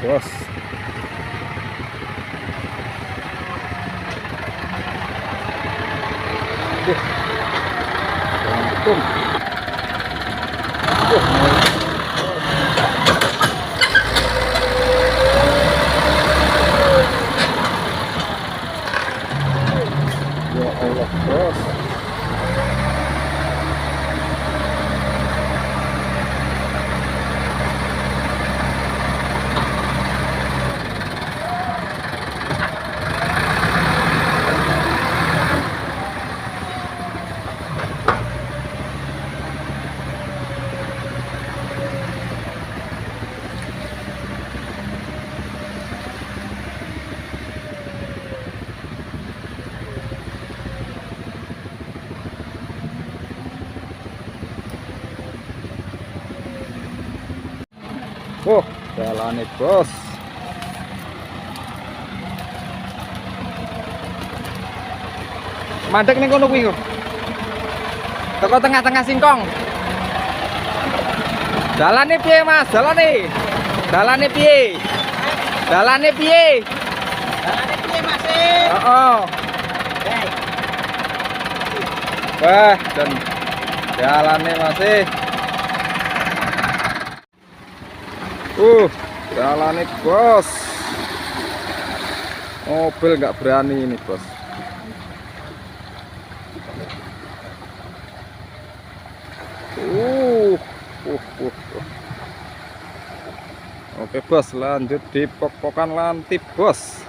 bos. Untung. Ya Allah bos. Oh, jalan nih bos. Mandek nih kono kuwi. Teko tengah-tengah singkong. Jalane piye, Mas? Jalane. Jalane piye? Jalane piye? Jalane piye, Mas? Heeh. Wah, dan jalane masih. Jalane bos. Mobil nggak berani ini bos. Oke bos, lanjut di pok-pokan lantip bos.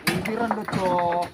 Pikiran lo, Cok.